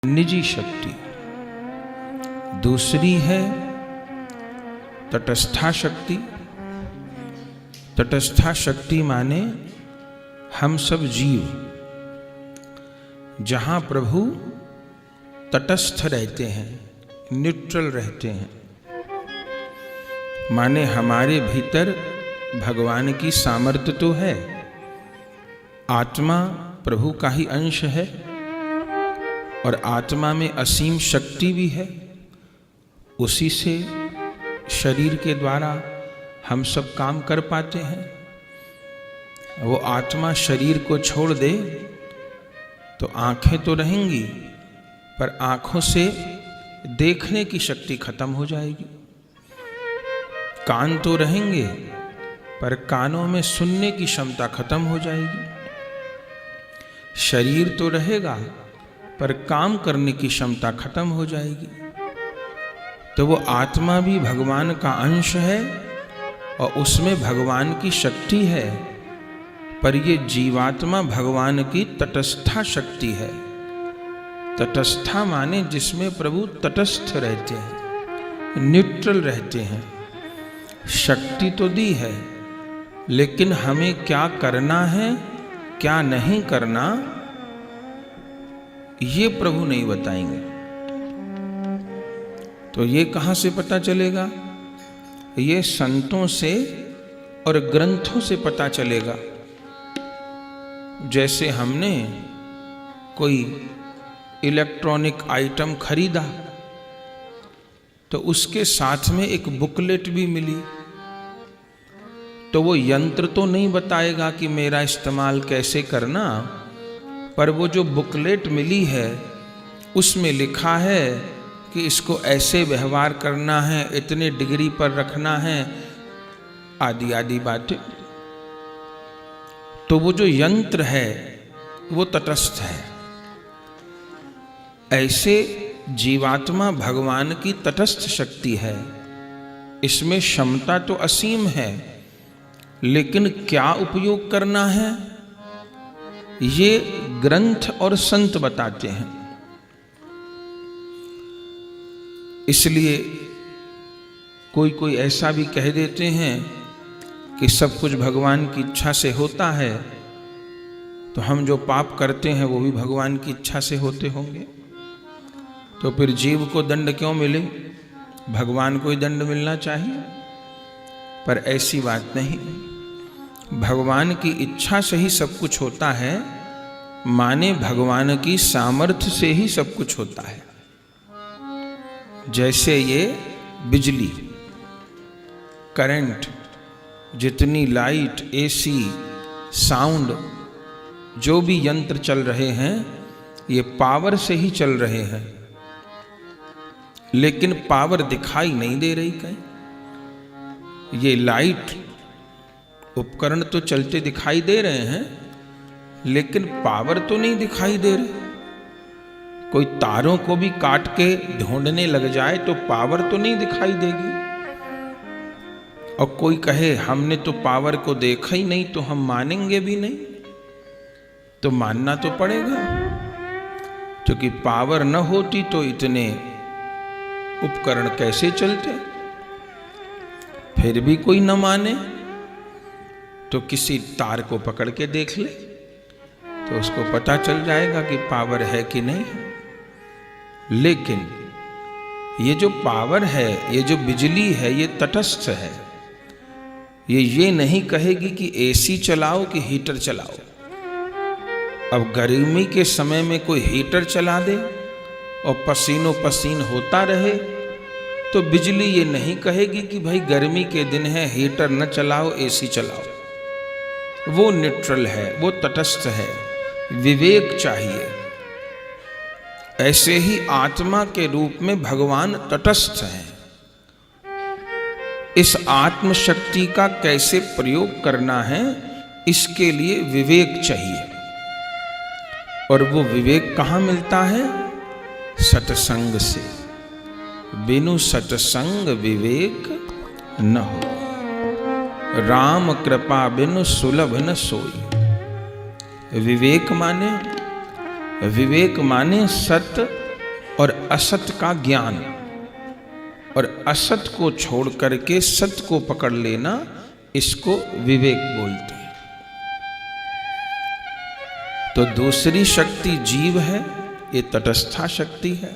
निजी शक्ति, दूसरी है तटस्था शक्ति। तटस्था शक्ति माने हम सब जीव, जहां प्रभु तटस्थ रहते हैं, न्यूट्रल रहते हैं, माने हमारे भीतर भगवान की सामर्थ्य तो है, आत्मा प्रभु का ही अंश है और आत्मा में असीम शक्ति भी है। उसी से शरीर के द्वारा हम सब काम कर पाते हैं। वो आत्मा शरीर को छोड़ दे तो आंखें तो रहेंगी, पर आंखों से देखने की शक्ति खत्म हो जाएगी। कान तो रहेंगे, पर कानों में सुनने की क्षमता खत्म हो जाएगी। शरीर तो रहेगा, पर काम करने की क्षमता खत्म हो जाएगी। तो वो आत्मा भी भगवान का अंश है और उसमें भगवान की शक्ति है, पर ये जीवात्मा भगवान की तटस्था शक्ति है। तटस्था माने जिसमें प्रभु तटस्थ रहते हैं, न्यूट्रल रहते हैं। शक्ति तो दी है, लेकिन हमें क्या करना है क्या नहीं करना ये प्रभु नहीं बताएंगे। तो ये कहां से पता चलेगा? ये संतों से और ग्रंथों से पता चलेगा। जैसे हमने कोई इलेक्ट्रॉनिक आइटम खरीदा तो उसके साथ में एक बुकलेट भी मिली, तो वो यंत्र तो नहीं बताएगा कि मेरा इस्तेमाल कैसे करना, पर वो जो बुकलेट मिली है उसमें लिखा है कि इसको ऐसे व्यवहार करना है, इतने डिग्री पर रखना है, आदि आदि बातें। तो वो जो यंत्र है वो तटस्थ है। ऐसे जीवात्मा भगवान की तटस्थ शक्ति है। इसमें क्षमता तो असीम है, लेकिन क्या उपयोग करना है ये ग्रंथ और संत बताते हैं। इसलिए कोई कोई ऐसा भी कह देते हैं कि सब कुछ भगवान की इच्छा से होता है, तो हम जो पाप करते हैं वो भी भगवान की इच्छा से होते होंगे। तो फिर जीव को दंड क्यों मिले? भगवान को ही दंड मिलना चाहिए। पर ऐसी बात नहीं, भगवान की इच्छा से ही सब कुछ होता है, माने भगवान की सामर्थ्य से ही सब कुछ होता है। जैसे ये बिजली, करंट, जितनी लाइट, एसी, साउंड, जो भी यंत्र चल रहे हैं ये पावर से ही चल रहे हैं, लेकिन पावर दिखाई नहीं दे रही कहीं। ये लाइट उपकरण तो चलते दिखाई दे रहे हैं, लेकिन पावर तो नहीं दिखाई दे रही। कोई तारों को भी काट के ढूंढने लग जाए तो पावर तो नहीं दिखाई देगी। और कोई कहे हमने तो पावर को देखा ही नहीं, तो हम मानेंगे भी नहीं। तो मानना तो पड़ेगा, क्योंकि पावर न होती तो इतने उपकरण कैसे चलते। फिर भी कोई न माने तो किसी तार को पकड़ के देख ले तो उसको पता चल जाएगा कि पावर है कि नहीं। लेकिन ये जो पावर है, ये जो बिजली है, ये तटस्थ है। ये नहीं कहेगी कि एसी चलाओ कि हीटर चलाओ। अब गर्मी के समय में कोई हीटर चला दे और पसीनो पसीन होता रहे तो बिजली ये नहीं कहेगी कि भाई गर्मी के दिन है, हीटर न चलाओ, एसी चलाओ। वो न्यूट्रल है, वो तटस्थ है। विवेक चाहिए। ऐसे ही आत्मा के रूप में भगवान तटस्थ है। इस आत्म शक्ति का कैसे प्रयोग करना है, इसके लिए विवेक चाहिए। और वो विवेक कहाँ मिलता है? सत्संग से। बिनु सत्संग विवेक न हो। राम कृपा बिनु सुलभ न सोई। विवेक माने सत्य और असत का ज्ञान, और असत को छोड़ करके सत्य को पकड़ लेना, इसको विवेक बोलते हैं। तो दूसरी शक्ति जीव है, ये तटस्था शक्ति है,